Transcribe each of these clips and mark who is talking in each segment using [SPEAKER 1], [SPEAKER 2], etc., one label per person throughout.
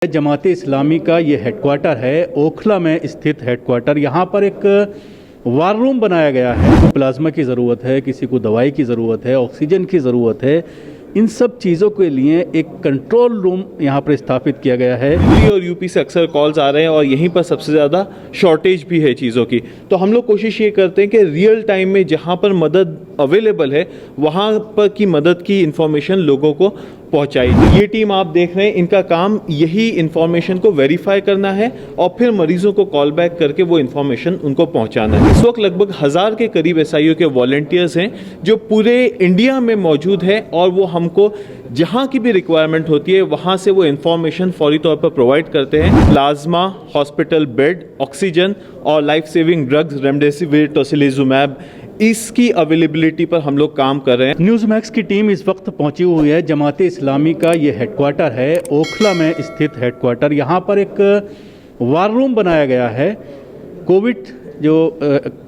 [SPEAKER 1] जमाते इस्लामी का ये हेडक्वार्टर है, ओखला में स्थित हेडक्वार्टर। यहाँ पर एक वार रूम बनाया गया है। प्लाज्मा की ज़रूरत है, किसी को दवाई की ज़रूरत है, ऑक्सीजन की ज़रूरत है, इन सब चीज़ों के लिए एक कंट्रोल रूम यहाँ पर स्थापित किया गया है।
[SPEAKER 2] दिल्ली और यूपी से अक्सर कॉल्स आ रहे हैं और यहीं पर सबसे ज़्यादा शॉर्टेज भी है चीज़ों की। तो हम लोग कोशिश ये करते हैं कि रियल टाइम में जहाँ पर मदद अवेलेबल है वहाँ पर की मदद की इन्फॉर्मेशन लोगों को पहुँचाई। ये टीम आप देख रहे हैं, इनका काम यही इन्फॉर्मेशन को वेरीफाई करना है और फिर मरीजों को कॉल बैक करके वो इन्फॉर्मेशन उनको पहुँचाना है। इस वक्त लगभग 1000 के करीब एसआईओ के वॉलंटियर्स हैं जो पूरे इंडिया में मौजूद है और वो हमको जहाँ की भी रिक्वायरमेंट होती है वहाँ से वो इन्फॉर्मेशन फौरी तौर पर प्रोवाइड करते हैं। प्लाज्मा, हॉस्पिटल बेड, ऑक्सीजन और life saving drugs remdesivir, tocilizumab, इसकी अवेलेबिलिटी पर हम लोग काम कर रहे हैं।
[SPEAKER 1] न्यूज़ मैक्स की टीम इस वक्त पहुंची हुई है। जमाते इस्लामी का ये हेडक्वार्टर है, ओखला में स्थित हेडक्वार्टर। यहाँ पर एक वार रूम बनाया गया है। कोविड जो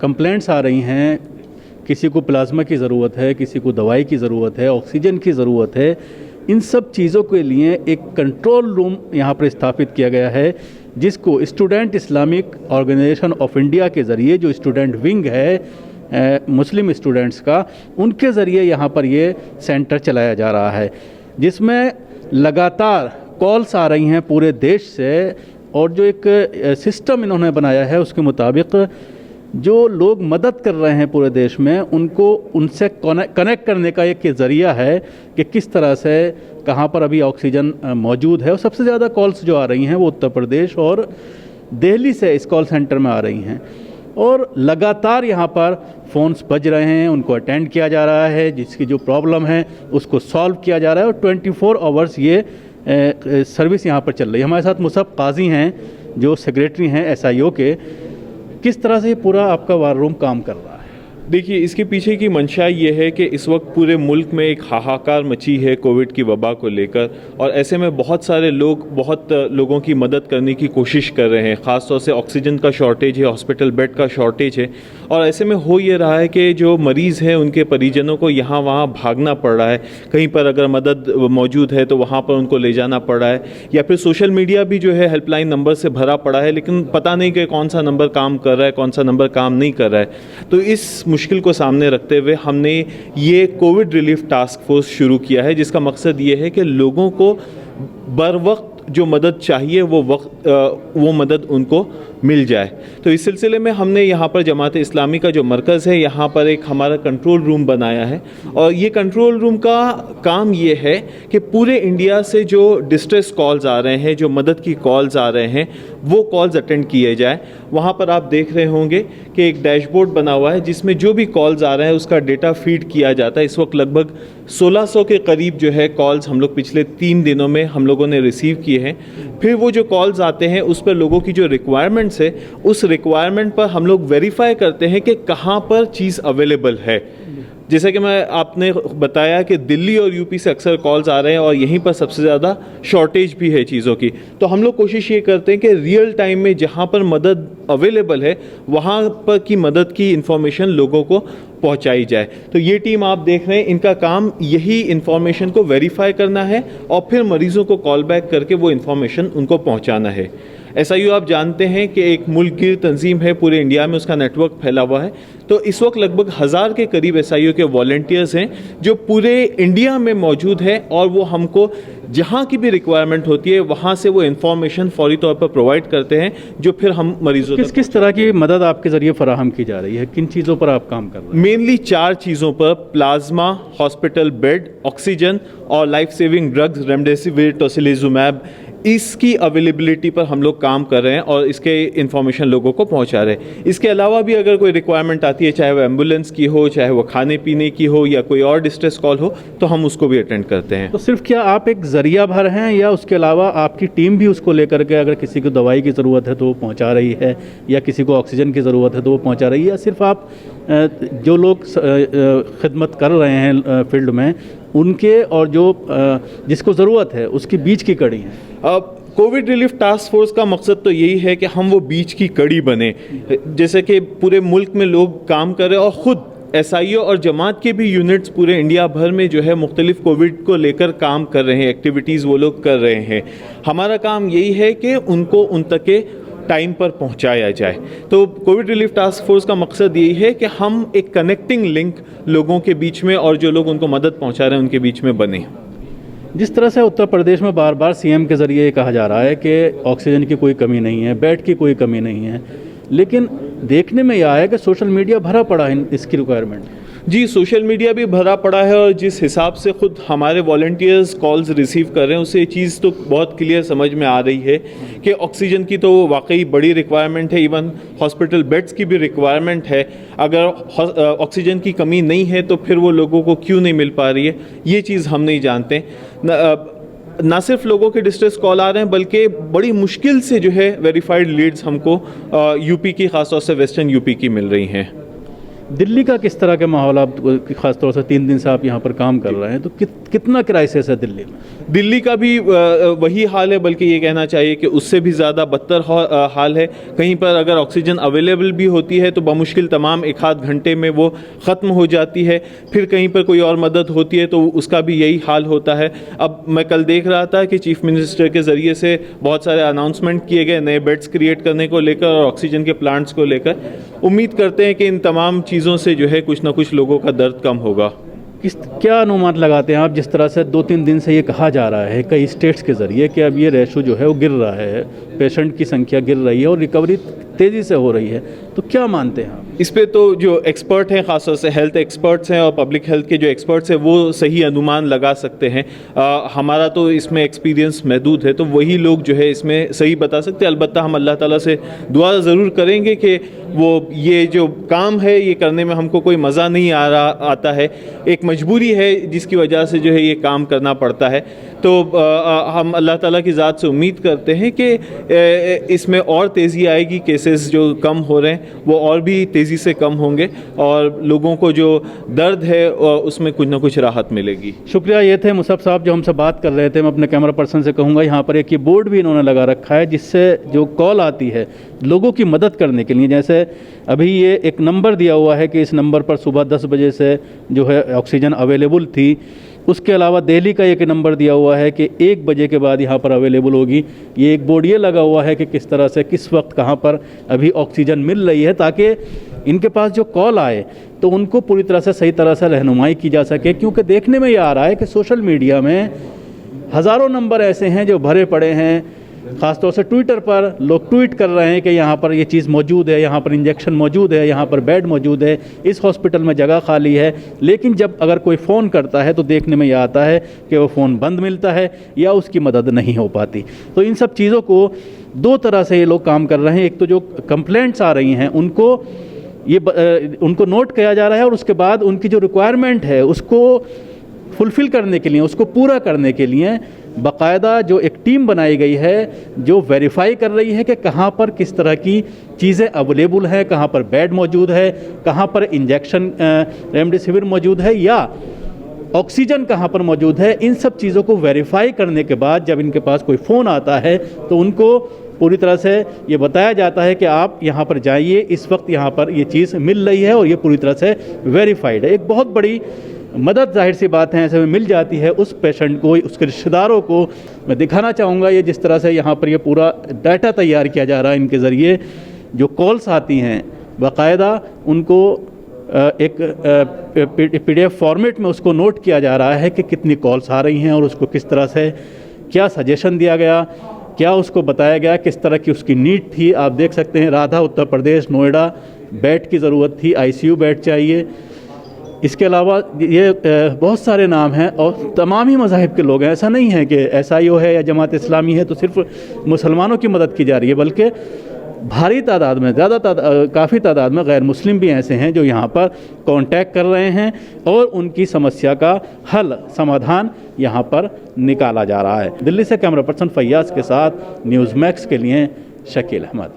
[SPEAKER 1] कंप्लेंट्स आ रही हैं, किसी को प्लाज्मा की ज़रूरत है, किसी को दवाई की ज़रूरत है, ऑक्सीजन की ज़रूरत है, इन सब चीज़ों के लिए एक कंट्रोल रूम यहाँ पर स्थापित किया गया है, जिसको student Islamic organisation of India के ज़रिए, जो स्टूडेंट विंग है मुस्लिम स्टूडेंट्स का, उनके ज़रिए यहाँ पर ये सेंटर चलाया जा रहा है, जिसमें लगातार कॉल्स आ रही हैं पूरे देश से। और जो एक सिस्टम इन्होंने बनाया है उसके मुताबिक जो लोग मदद कर रहे हैं पूरे देश में, उनको उनसे कनेक्ट करने का एक ज़रिया है कि किस तरह से कहाँ पर अभी ऑक्सीजन मौजूद है। और सबसे ज़्यादा कॉल्स जो आ रही हैं वो उत्तर प्रदेश और दिल्ली से इस कॉल सेंटर में आ रही हैं और लगातार यहाँ पर फ़ोन्स बज रहे हैं, उनको अटेंड किया जा रहा है, जिसकी जो प्रॉब्लम है उसको सॉल्व किया जा रहा है और 24 आवर्स ये सर्विस यहाँ पर चल रही है। हमारे साथ मुसब काजी हैं जो सेक्रेटरी हैं एसआईओ के। किस तरह से ये पूरा आपका वार रूम काम कर रहा है?
[SPEAKER 2] देखिए, इसके पीछे की मंशा ये है कि इस वक्त पूरे मुल्क में एक हाहाकार मची है कोविड की वबा को लेकर और ऐसे में बहुत सारे लोग बहुत लोगों की मदद करने की कोशिश कर रहे हैं। ख़ास तौर से ऑक्सीजन का शॉर्टेज है, हॉस्पिटल बेड का शॉर्टेज है और ऐसे में हो ये रहा है कि जो मरीज़ हैं उनके परिजनों को यहाँ वहाँ भागना पड़ रहा है। कहीं पर अगर मदद मौजूद है तो वहाँ पर उनको ले जाना पड़ रहा है, या फिर सोशल मीडिया भी जो है हेल्पलाइन नंबर से भरा पड़ा है, लेकिन पता नहीं कि कौन सा नंबर काम कर रहा है, कौन सा नंबर काम नहीं कर रहा है। तो इस मुश्किल को सामने रखते हुए हमने ये कोविड रिलीफ टास्क फोर्स शुरू किया है, जिसका मकसद ये है कि लोगों को बर वक्त जो मदद चाहिए वो मदद उनको मिल जाए। तो इस सिलसिले में हमने यहाँ पर जमात इस्लामी का जो मरकज़ है, यहाँ पर एक हमारा कंट्रोल रूम बनाया है और ये कंट्रोल रूम का काम ये है कि पूरे इंडिया से जो डिस्ट्रेस कॉल्स आ रहे हैं, जो मदद की कॉल्स आ रहे हैं, वो कॉल्स अटेंड किए जाए। वहाँ पर आप देख रहे होंगे कि एक डैशबोर्ड बना हुआ है जिसमें जो भी कॉल्स आ रहे हैं उसका डेटा फीड किया जाता है। इस वक्त लगभग 1600 के करीब जो है कॉल्स हम लोग पिछले 3 दिनों में हम लोगों ने रिसीव किए हैं। फिर वो जो कॉल्स आते हैं उस पर लोगों की जो रिक्वायरमेंट्स है, उस रिक्वायरमेंट पर हम लोग वेरीफाई करते हैं कि कहाँ पर चीज़ अवेलेबल है। जैसे कि मैं आपने बताया कि दिल्ली और यूपी से अक्सर कॉल्स आ रहे हैं और यहीं पर सबसे ज़्यादा शॉर्टेज भी है चीज़ों की। तो हम लोग कोशिश ये करते हैं कि रियल टाइम में जहाँ पर मदद अवेलेबल है वहाँ पर की मदद की इन्फॉर्मेशन लोगों को पहुँचाई जाए। तो ये टीम आप देख रहे हैं, इनका काम यही इन्फॉर्मेशन को वेरीफाई करना है और फिर मरीजों को कॉल बैक करके वो इन्फॉर्मेशन उनको पहुँचाना है। एसआईओ आप जानते हैं कि एक मुल्क की तंजीम है, पूरे इंडिया में उसका नेटवर्क फैला हुआ है। तो इस वक्त लगभग 1000 के करीब एसआईओ के वॉलंटियर्स हैं जो पूरे इंडिया में मौजूद है और वो हमको जहाँ की भी रिक्वायरमेंट होती है वहाँ से वो इन्फॉर्मेशन फौरी तौर पर प्रोवाइड करते हैं, जो फिर हम मरीजों
[SPEAKER 1] तक। किस तरह की मदद आपके ज़रिए फराहम की जा रही है? किन चीज़ों पर आप काम कर रहे हैं?
[SPEAKER 2] मेनली 4 चीज़ों पर: प्लाज्मा, हॉस्पिटल बेड, ऑक्सीजन और life saving drugs remdesivir, tocilizumab, इसकी अवेलेबिलिटी पर हम लोग काम कर रहे हैं और इसके इन्फॉर्मेशन लोगों को पहुंचा रहे हैं। इसके अलावा भी अगर कोई रिक्वायरमेंट आती है, चाहे वो एम्बुलेंस की हो, चाहे वो खाने पीने की हो या कोई और डिस्ट्रेस कॉल हो, तो हम उसको भी अटेंड करते हैं।
[SPEAKER 1] तो सिर्फ क्या आप एक ज़रिया भर हैं या उसके अलावा आपकी टीम भी उसको लेकर के, अगर किसी को दवाई की ज़रूरत है तो वो पहुंचा रही है, या किसी को ऑक्सीजन की ज़रूरत है तो वो पहुंचा रही है, या सिर्फ आप जो लोग खिदमत कर रहे हैं फील्ड में उनके और जो जिसको ज़रूरत है उसकी बीच की कड़ी है?
[SPEAKER 2] अब कोविड रिलीफ टास्क फोर्स का मकसद तो यही है कि हम वो बीच की कड़ी बने। जैसे कि पूरे मुल्क में लोग काम कर रहे हैं और ख़ुद एसआईओ और जमात के भी यूनिट्स पूरे इंडिया भर में जो है मुख्तलिफ कोविड को लेकर काम कर रहे हैं, एक्टिविटीज़ वो लोग कर रहे हैं। हमारा काम यही है कि उनको उन तक के टाइम पर पहुंचाया जाए। तो कोविड रिलीफ टास्क फोर्स का मकसद यही है कि हम एक कनेक्टिंग लिंक लोगों के बीच में और जो लोग उनको मदद पहुंचा रहे हैं उनके बीच में बने।
[SPEAKER 1] जिस तरह से उत्तर प्रदेश में बार बार सीएम के ज़रिए ये कहा जा रहा है कि ऑक्सीजन की कोई कमी नहीं है, बेड की कोई कमी नहीं है, लेकिन देखने में यह आया कि सोशल मीडिया भरा पड़ा है इसकी रिक्वायरमेंट।
[SPEAKER 2] जी, सोशल मीडिया भी भरा पड़ा है और जिस हिसाब से खुद हमारे वॉलंटियर्स कॉल्स रिसीव कर रहे हैं उससे ये चीज़ तो बहुत क्लियर समझ में आ रही है कि ऑक्सीजन की तो वाकई बड़ी रिक्वायरमेंट है। इवन हॉस्पिटल बेड्स की भी रिक्वायरमेंट है। अगर ऑक्सीजन की कमी नहीं है तो फिर वो लोगों को क्यों नहीं मिल पा रही है, ये चीज़ हम नहीं जानते। ना सिर्फ लोगों के डिस्ट्रेस कॉल आ रहे हैं बल्कि बड़ी मुश्किल से जो है वेरीफाइड लीड्स हमको यूपी की, खासतौर से वेस्टर्न यूपी की मिल रही हैं।
[SPEAKER 1] दिल्ली का किस तरह का माहौल, आप खासतौर से 3 दिन से आप यहाँ पर काम कर रहे हैं, तो कितना क्राइसिस है दिल्ली में?
[SPEAKER 2] दिल्ली का भी वही हाल है, बल्कि ये कहना चाहिए कि उससे भी ज़्यादा बदतर हाल है। कहीं पर अगर ऑक्सीजन अवेलेबल भी होती है तो बमुश्किल तमाम 1-8 घंटे में वो ख़त्म हो जाती है। फिर कहीं पर कोई और मदद होती है तो उसका भी यही हाल होता है। अब मैं कल देख रहा था कि चीफ मिनिस्टर के ज़रिए से बहुत सारे अनाउंसमेंट किए गए नए बेड्स क्रिएट करने को लेकर और ऑक्सीजन के प्लांट्स को लेकर। उम्मीद करते हैं कि इन तमाम चीज़ों से जो है कुछ ना कुछ लोगों का दर्द कम होगा।
[SPEAKER 1] क्या अनुमान लगाते हैं आप, जिस तरह से 2-3 दिन से ये कहा जा रहा है कई स्टेट्स के ज़रिए कि अब ये रेशो जो है वो गिर रहा है, पेशेंट की संख्या गिर रही है और रिकवरी तेज़ी से हो रही है, तो क्या मानते हैं आप?
[SPEAKER 2] इस पे तो जो एक्सपर्ट हैं, खासतौर से हेल्थ एक्सपर्ट्स हैं और पब्लिक हेल्थ के जो एक्सपर्ट्स हैं वो सही अनुमान लगा सकते हैं। हमारा तो इसमें एक्सपीरियंस महदूद है तो वही लोग जो है इसमें सही बता सकते हैं। अलबत्ता हम अल्लाह ताला से दुआ ज़रूर करेंगे कि वो ये जो काम है ये करने में हमको कोई मज़ा नहीं आता है, एक मजबूरी है जिसकी वजह से जो है ये काम करना पड़ता है। तो हम अल्लाह ताला की ज़ात से उम्मीद करते हैं कि इसमें और तेज़ी आएगी, केसेस जो कम हो रहे हैं वो और भी तेज़ी से कम होंगे और लोगों को जो दर्द है उसमें कुछ ना कुछ राहत मिलेगी।
[SPEAKER 1] शुक्रिया। ये थे मुसब साहब जो हमसे बात कर रहे थे। मैं अपने कैमरा पर्सन से कहूँगा यहाँ पर एक ये बोर्ड भी इन्होंने लगा रखा है जिससे जो कॉल आती है लोगों की मदद करने के लिए, जैसे अभी ये एक नंबर दिया हुआ है कि इस नंबर पर सुबह 10 बजे से जो है ऑक्सीजन अवेलेबल थी। उसके अलावा दिल्ली का एक नंबर दिया हुआ है कि 1 बजे के बाद यहाँ पर अवेलेबल होगी। ये एक बोर्ड ये लगा हुआ है कि किस तरह से किस वक्त कहाँ पर अभी ऑक्सीजन मिल रही है, ताकि इनके पास जो कॉल आए तो उनको पूरी तरह से सही तरह से रहनुमाई की जा सके। क्योंकि देखने में ये आ रहा है कि सोशल मीडिया में हज़ारों नंबर ऐसे हैं जो भरे पड़े हैं। ख़ासतौर से ट्विटर पर लोग ट्वीट कर रहे हैं कि यहाँ पर ये चीज़ मौजूद है, यहाँ पर इंजेक्शन मौजूद है, यहाँ पर बेड मौजूद है, इस हॉस्पिटल में जगह खाली है। लेकिन जब अगर कोई फ़ोन करता है तो देखने में यह आता है कि वो फ़ोन बंद मिलता है या उसकी मदद नहीं हो पाती। तो इन सब चीज़ों को 2 तरह से ये लोग काम कर रहे हैं। एक तो जो कंप्लेंट्स आ रही हैं उनको नोट किया जा रहा है और उसके बाद उनकी जो रिक्वायरमेंट है उसको फुलफ़िल करने के लिए, उसको पूरा करने के लिए बाकायदा जो एक टीम बनाई गई है जो वेरीफाई कर रही है कि कहाँ पर किस तरह की चीज़ें अवेलेबल हैं, कहाँ पर बेड मौजूद है, कहाँ पर इंजेक्शन रेमडेसिविर मौजूद है या ऑक्सीजन कहाँ पर मौजूद है। इन सब चीज़ों को वेरीफाई करने के बाद जब इनके पास कोई फ़ोन आता है तो उनको पूरी तरह से ये बताया जाता है कि आप यहाँ पर जाइए, इस वक्त यहाँ पर ये चीज़ मिल रही है और ये पूरी तरह से वेरीफाइड है। एक बहुत बड़ी मदद जाहिर सी बात है ऐसे में मिल जाती है उस पेशेंट को, उसके रिश्तेदारों को। मैं दिखाना चाहूँगा ये जिस तरह से यहाँ पर ये पूरा डाटा तैयार किया जा रहा है। इनके ज़रिए जो कॉल्स आती हैं बाकायदा उनको एक PDF फॉर्मेट में उसको नोट किया जा रहा है कि कितनी कॉल्स आ रही हैं और उसको किस तरह से क्या सजेशन दिया गया, क्या उसको बताया गया, किस तरह की उसकी नीड थी। आप देख सकते हैं राधा उत्तर प्रदेश नोएडा, बेड की ज़रूरत थी, ICU बेड चाहिए। इसके अलावा ये बहुत सारे नाम हैं और तमाम ही मज़ाहिब के लोग हैं। ऐसा नहीं है कि SIO है या जमात इस्लामी है तो सिर्फ मुसलमानों की मदद की जा रही है, बल्कि भारी तादाद में, काफ़ी तादाद में गैर मुस्लिम भी ऐसे हैं जो यहाँ पर कांटेक्ट कर रहे हैं और उनकी समस्या का हल, समाधान यहाँ पर निकाला जा रहा है। दिल्ली से कैमरा पर्सन फैयाज़ के साथ न्यूज़ मैक्स के लिए शकील अहमद।